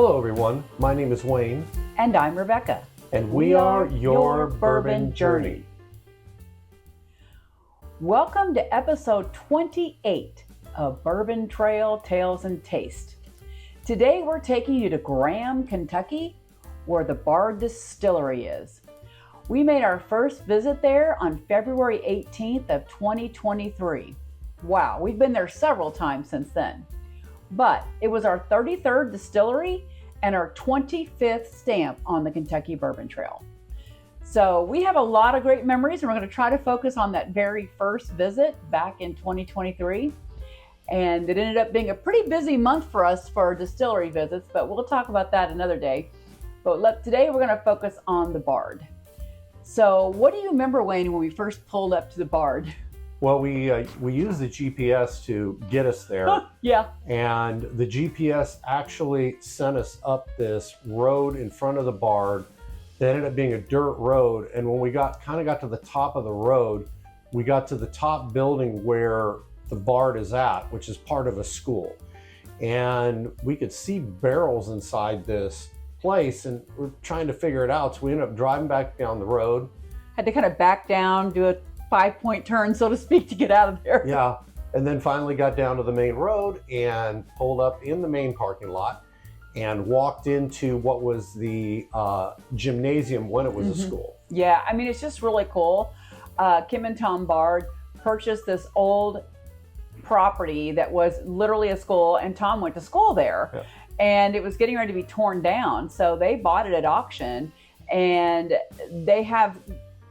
Hello everyone, my name is Wayne. And I'm Rebecca. And we are your Bourbon Journey. Welcome to episode 28 of Bourbon Trail Tales and Taste. Today we're taking you to Graham, Kentucky, where the Bard Distillery is. We made our first visit there on February 18th of 2023. Wow, we've been there several times since then. But it was our 33rd distillery and our 25th stamp on the Kentucky Bourbon Trail. So we have a lot of great memories, and we're going to try to focus on that very first visit back in 2023. And it ended up being a pretty busy month for us for distillery visits, but we'll talk about that another day. But today we're going to focus on the Bard. So what do you remember, Wayne, when we first pulled up to the Bard? Well, we used the GPS to get us there. Yeah. And the GPS actually sent us up this road in front of the Bard that ended up being a dirt road. And when we got to the top of the road, we got to the top building where the Bard is at, which is part of a school. And we could see barrels inside this place, and we're trying to figure it out. So we ended up driving back down the road. Had to kind of back down, do a 5-point turn, so to speak, to get out of there. Yeah, and then finally got down to the main road and pulled up in the main parking lot and walked into what was the gymnasium when it was a school. Yeah, I mean, it's just really cool. Kim and Tom Bard purchased this old property that was literally a school, and Tom went to school there. Yeah. And it was getting ready to be torn down, so they bought it at auction, and they have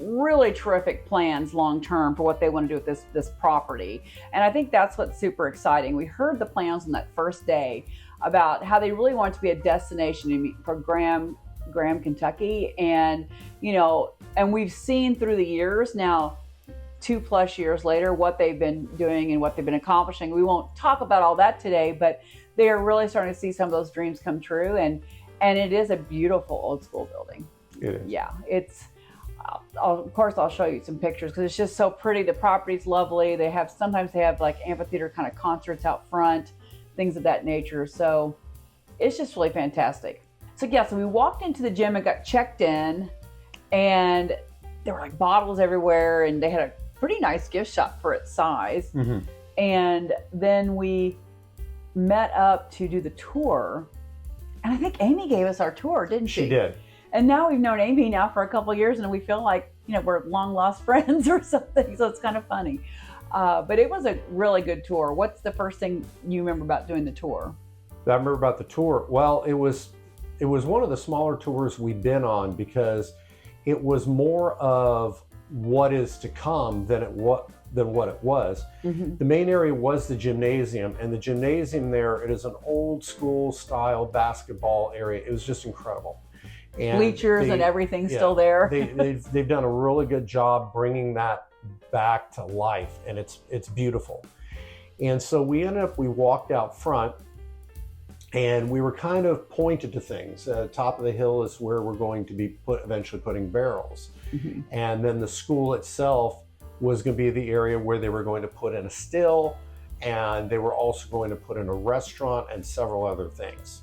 really terrific plans long-term for what they want to do with this property. And I think that's what's super exciting. We heard the plans on that first day about how they really want it to be a destination for Graham, Kentucky. And, and we've seen through the years now, 2+ years later, what they've been doing and what they've been accomplishing. We won't talk about all that today, but they are really starting to see some of those dreams come true. And it is a beautiful old school building. It is. Yeah, it's, of course, I'll show you some pictures because it's just so pretty. The property's lovely. Sometimes they have like amphitheater kind of concerts out front, things of that nature. So it's just really fantastic. So we walked into the gym and got checked in, and there were like bottles everywhere, and they had a pretty nice gift shop for its size. Mm-hmm. And then we met up to do the tour, and I think Amy gave us our tour, didn't she? She did. And now we've known Amy now for a couple of years, and we feel like, we're long lost friends or something. So it's kind of funny. But it was a really good tour. What's the first thing you remember about doing the tour? I remember about the tour. Well, it was one of the smaller tours we've been on because it was more of what is to come than what it was. Mm-hmm. The main area was the gymnasium, and the gymnasium there, it is an old school style basketball area. It was just incredible. And bleachers and everything still there. They've done a really good job bringing that back to life, and it's beautiful. And so we walked out front, and we were kind of pointed to things. Top of the hill is where we're going to be eventually putting barrels. Mm-hmm. And then the school itself was going to be the area where they were going to put in a still, and they were also going to put in a restaurant and several other things.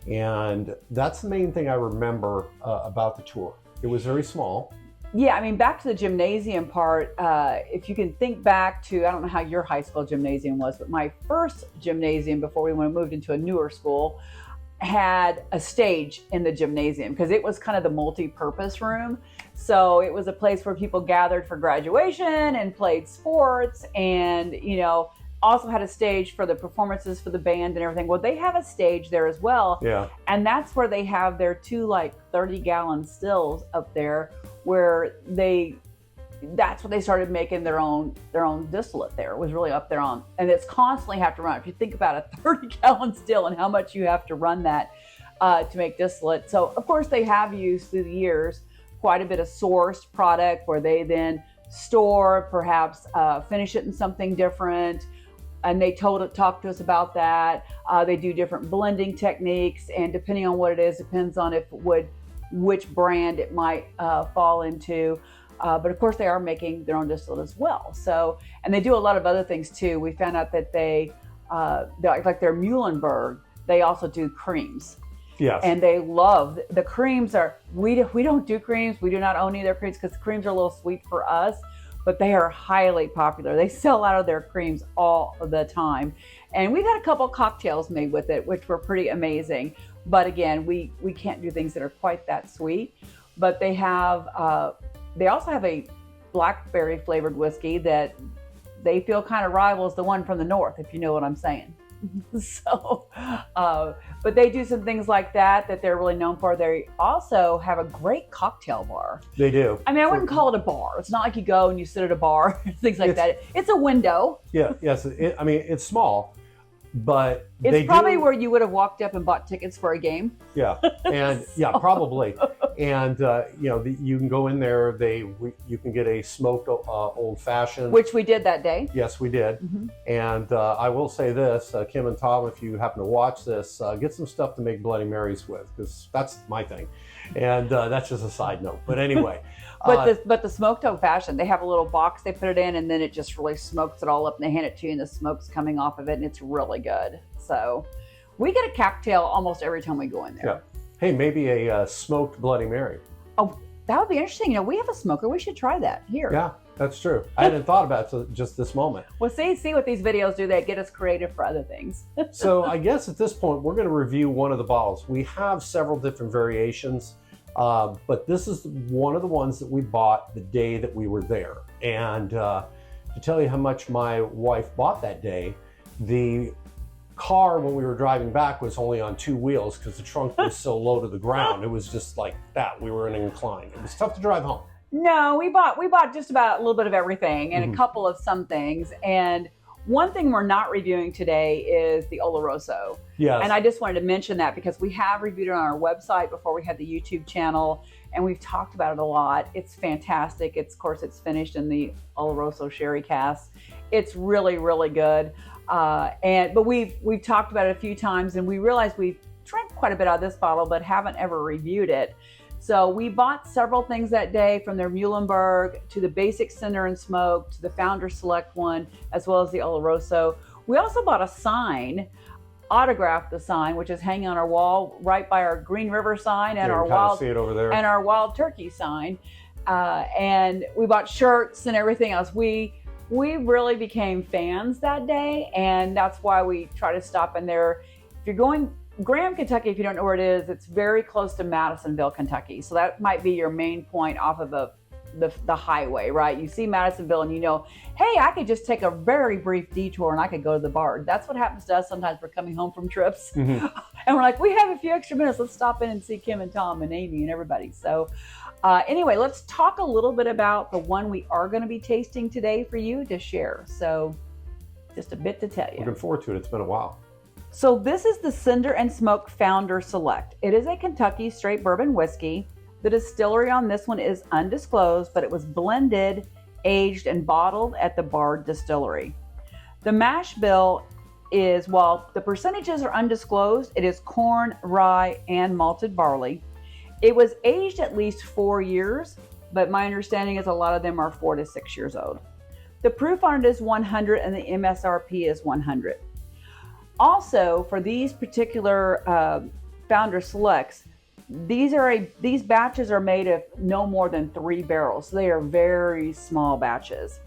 And that's the main thing I remember about the tour. It was very small. Yeah, I mean, back to the gymnasium part, if you can think back to, I don't know how your high school gymnasium was, but my first gymnasium before we moved into a newer school had a stage in the gymnasium because it was kind of the multi-purpose room. So it was a place where people gathered for graduation and played sports, and, also had a stage for the performances for the band and everything. Well, they have a stage there as well. Yeah. And that's where they have their 2 30-gallon stills up there where that's what they started making their own distillate there. It was really up there on, and it's constantly have to run. If you think about a 30-gallon still and how much you have to run that to make distillate. So of course they have used through the years quite a bit of sourced product where they then store, perhaps finish it in something different. And they talked to us about that. They do different blending techniques, and depending on what it is, depends on which brand it might fall into. But of course, they are making their own distillate as well. So, and they do a lot of other things too. We found out that they like their Muhlenberg, they also do creams. Yes. And they love the creams. We don't do creams. We do not own any of their creams because creams are a little sweet for us, but they are highly popular. They sell out of their creams all the time. And we've had a couple cocktails made with it, which were pretty amazing. But again, we can't do things that are quite that sweet. But they also have a blackberry flavored whiskey that they feel kind of rivals the one from the north, if you know what I'm saying. So, but they do some things like that they're really known for. They also have a great cocktail bar. They do. I mean, I wouldn't call it a bar. It's not like you go and you sit at a bar, things like that. It's a window. Yeah, yes. I mean, it's small, but it's probably where you would have walked up and bought tickets for a game. Yeah, and yeah, probably. And you can go in there. You can get a smoked old fashioned, which we did that day. Yes, we did. Mm-hmm. And I will say this, Kim and Tom, if you happen to watch this, get some stuff to make Bloody Marys with, because that's my thing. And that's just a side note. But anyway. But the smoked old fashioned, they have a little box they put it in, and then it just really smokes it all up, and they hand it to you, and the smoke's coming off of it, and it's really good. So we get a cocktail almost every time we go in there. Yeah. Hey, maybe a smoked Bloody Mary. Oh, that would be interesting. We have a smoker. We should try that here. Yeah, that's true. I hadn't thought about it till just this moment. Well, see what these videos do. They get us creative for other things. So I guess at this point, we're going to review one of the bottles. We have several different variations, but this is one of the ones that we bought the day that we were there. And to tell you how much my wife bought that day, the car when we were driving back was only on 2 wheels because the trunk was so low to the ground. It was just like that. We were in an incline. It was tough to drive home. No, we bought just about a little bit of everything and a couple of some things. And one thing we're not reviewing today is the Oloroso. Yes. And I just wanted to mention that because we have reviewed it on our website before we had the YouTube channel, and we've talked about it a lot. It's fantastic. Of course, it's finished in the Oloroso sherry cask. It's really, really good. But we've talked about it a few times, and we realized we've drank quite a bit out of this bottle, but haven't ever reviewed it. So we bought several things that day, from their Muhlenberg to the basic Cinder and Smoke to the Founder Select one, as well as the Oloroso. We also bought a sign, autographed the sign, which is hanging on our wall right by our Green River sign and our wild, see it over there. And our Wild Turkey sign. And we bought shirts and everything else. We really became fans that day, and that's why we try to stop in there. If you're going Graham, Kentucky, if you don't know where it is, it's very close to Madisonville, Kentucky. So that might be your main point off of the highway, right? You see Madisonville and you know, hey, I could just take a very brief detour and I could go to the Bard. That's what happens to us sometimes. We're coming home from trips and we're like, we have a few extra minutes. Let's stop in and see Kim and Tom and Amy and everybody. So anyway, let's talk a little bit about the one we are going to be tasting today for you to share. So just a bit to tell you. Looking forward to it. It's been a while. So this is the Cinder and Smoke Founder Select. It is a Kentucky straight bourbon whiskey. The distillery on this one is undisclosed, but it was blended, aged, and bottled at the Bard Distillery. The mash bill is, while the percentages are undisclosed, it is corn, rye, and malted barley. It was aged at least 4 years, but my understanding is a lot of them are 4 to 6 years old. The proof on it is 100 and the MSRP is 100. Also, for these particular Founder Selects, these batches are made of no more than 3 barrels. So they are very small batches.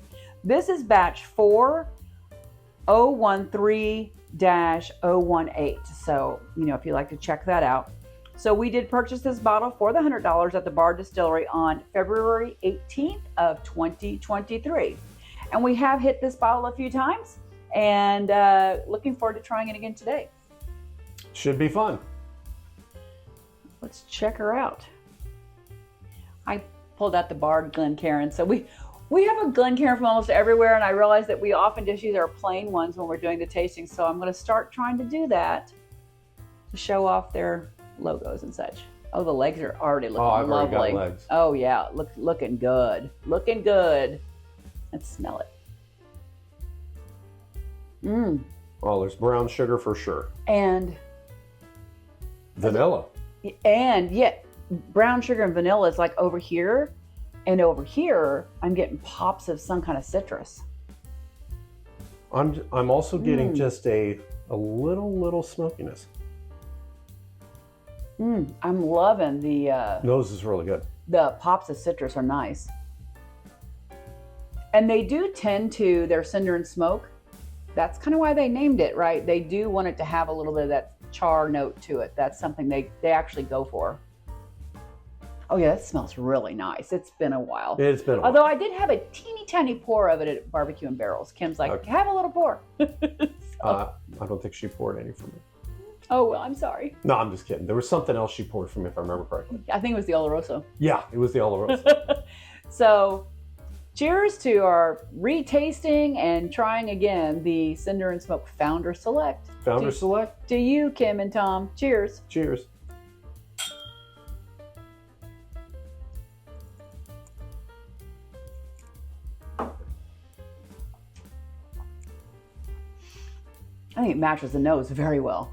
This is batch 4013-018. So, if you'd like to check that out. So we did purchase this bottle for the $100 at the Bard Distillery on February 18th of 2023. And we have hit this bottle a few times. And looking forward to trying it again today. Should be fun. Let's check her out. I pulled out the Bard Glencairn. So we have a Glencairn from almost everywhere, and I realize that we often just use our plain ones when we're doing the tasting. So I'm going to start trying to do that to show off their logos and such. Oh, the legs are already looking I've lovely. already got legs. Oh yeah, looking good. Looking good. Let's smell it. Oh, there's brown sugar for sure. And vanilla. And yet brown sugar and vanilla is like over here. And over here, I'm getting pops of some kind of citrus. I'm also getting just a little smokiness. I'm loving the Nose is really good. pops of citrus are nice. And they do tend to, their cinder and smoke. That's kind of why they named it, right? They do want it to have a little bit of that char note to it. That's something they actually go for. Oh yeah, that smells really nice. It's been a while. It's been a while. Although I did have a teeny tiny pour of it at Barbecue and Barrels. Kim's like, Okay. have a little pour. I don't think she poured any for me. Oh, well, I'm sorry. No, I'm just kidding. There was something else she poured for me, if I remember correctly. I think it was the Oloroso. Yeah, it was the Oloroso. So, cheers to our retasting and trying again the Cinder and Smoke Founder Select. Founder Select. To you, Kim and Tom. Cheers. Cheers. I think it matches the nose very well.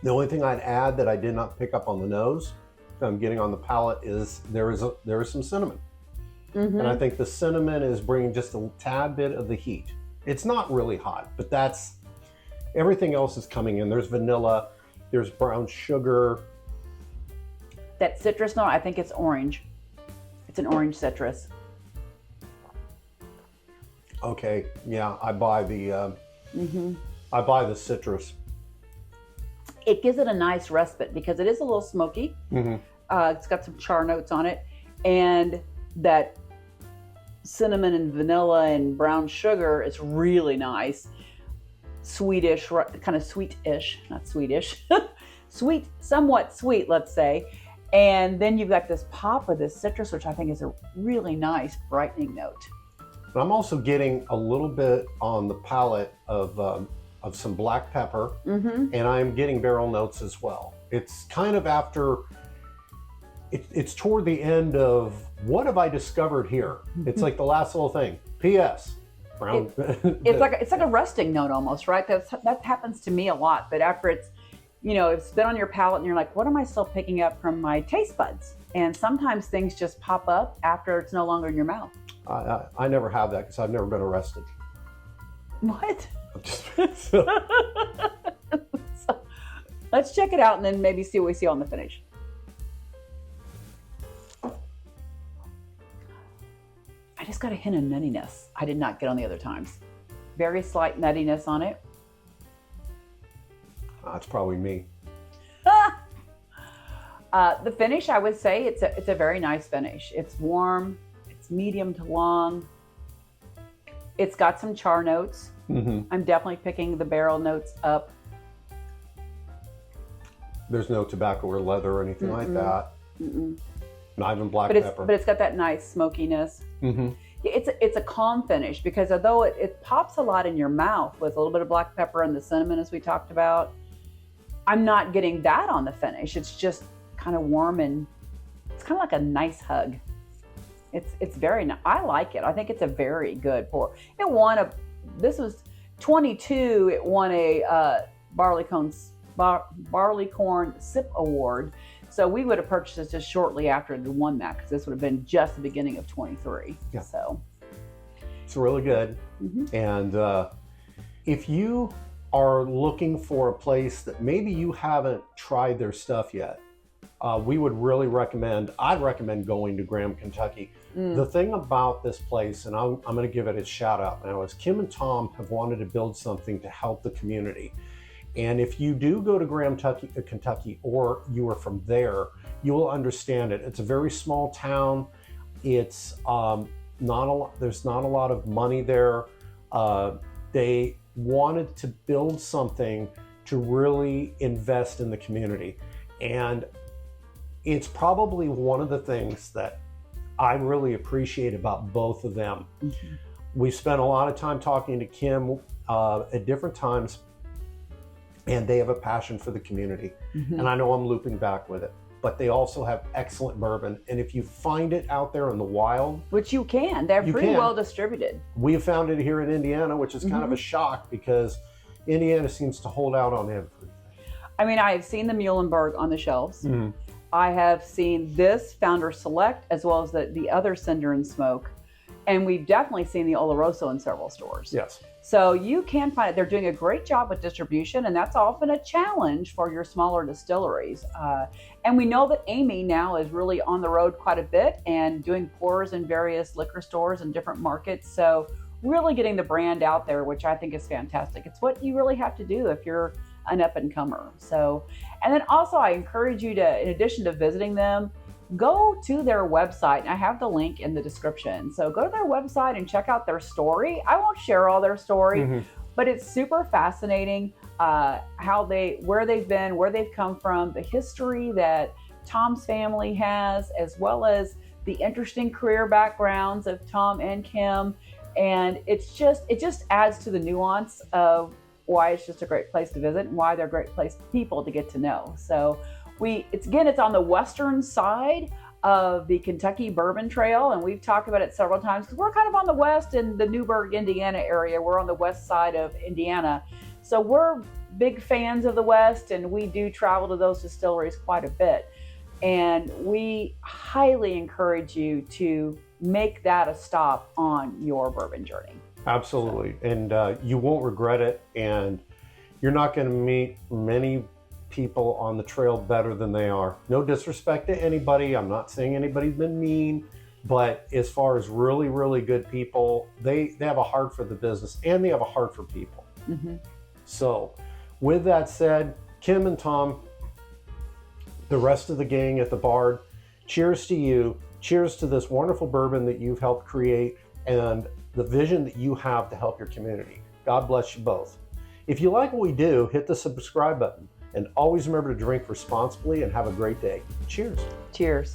The only thing I'd add that I did not pick up on the nose, that I'm getting on the palate, is there is some cinnamon. Mm-hmm. And I think the cinnamon is bringing just a tad bit of the heat. It's not really hot, but that's, everything else is coming in. There's vanilla, there's brown sugar. That citrus note, I think it's orange. It's an orange citrus. Okay, yeah, I buy the citrus. It gives it a nice respite because it is a little smoky. Mm-hmm. It's got some char notes on it, and that cinnamon and vanilla and brown sugar is really nice. Sweetish, kind of sweetish, not Swedish. Sweet, somewhat sweet, let's say. And then you've got this pop of this citrus, which I think is a really nice brightening note. But I'm also getting a little bit on the palate of some black pepper, and I'm getting barrel notes as well. It's kind of after, it's toward the end of, what have I discovered here? It's like the last little thing. P.S. Brown. It's like a rusting note almost, right? That happens to me a lot. But after it's been on your palate and you're like, what am I still picking up from my taste buds? And sometimes things just pop up after it's no longer in your mouth. I never have that because I've never been arrested. What? So, So, let's check it out and then maybe see what we see on the finish. I just got a hint of nuttiness I did not get on the other times. Very slight nuttiness on it. that's probably me. The finish, I would say, it's a very nice finish. It's warm. It's medium to long. It's got some char notes. Mm-hmm. I'm definitely picking the barrel notes up. There's no tobacco or leather or anything like that. Not even black pepper. But it's got that nice smokiness. Mm-hmm. It's a calm finish because although it pops a lot in your mouth with a little bit of black pepper and the cinnamon as we talked about, I'm not getting that on the finish. It's just kind of warm and it's kind of like a nice hug. It's very nice. I like it. I think it's a very good pour. This was 22. It won a barley corn sip award. So we would have purchased this just shortly after it had won that because this would have been just the beginning of 23. Yeah. So it's really good. And if you are looking for a place that maybe you haven't tried their stuff yet, we would really recommend, I'd recommend going to Graham, Kentucky. The thing about this place, and I'm going to give it a shout out now, is Kim and Tom have wanted to build something to help the community. And if you do go to Graham, Kentucky, or you are from there, you will understand it. It's a very small town. It's there's not a lot of money there. They wanted to build something to really invest in the community. And it's probably one of the things that I really appreciate about both of them. We spent a lot of time talking to Kim at different times, and they have a passion for the community. And I know I'm looping back with it, but they also have excellent bourbon. And if you find it out there in the wild, which you can, they're pretty well distributed. We have found it here in Indiana, which is kind of a shock because Indiana seems to hold out on everything. I mean, I have seen the Muhlenberg on the shelves. I have seen this Founder Select as well as the other Cinder and Smoke. And we've definitely seen the Oloroso in several stores. Yes. So you can find it. They're doing a great job with distribution, and that's often a challenge for your smaller distilleries. And we know that Amy now is really on the road quite a bit and doing pours in various liquor stores in different markets. So really getting the brand out there, which I think is fantastic. It's what you really have to do if you're an up-and-comer. So, and then also I encourage you to, in addition to visiting them, go to their website. And I have the link in the description. So go to their website and check out their story. I won't share all their story, but it's super fascinating where they've been, where they've come from, the history that Tom's family has, as well as the interesting career backgrounds of Tom and Kim. And it just adds to the nuance of why it's just a great place to visit and why they're a great place for people to get to know. So it's on the western side of the Kentucky Bourbon Trail, and we've talked about it several times because we're kind of on the west in the Newburgh, Indiana area. We're on the west side of Indiana. So we're big fans of the West, and we do travel to those distilleries quite a bit. And we highly encourage you to make that a stop on your bourbon journey. Absolutely. And you won't regret it. And you're not going to meet many people on the trail better than they are. No disrespect to anybody. I'm not saying anybody's been mean, but as far as really, really good people, they have a heart for the business and they have a heart for people. So with that said, Kim and Tom, the rest of the gang at the Bard, cheers to you. Cheers to this wonderful bourbon that you've helped create and the vision that you have to help your community. God bless you both. If you like what we do, hit the subscribe button and always remember to drink responsibly and have a great day. Cheers. Cheers.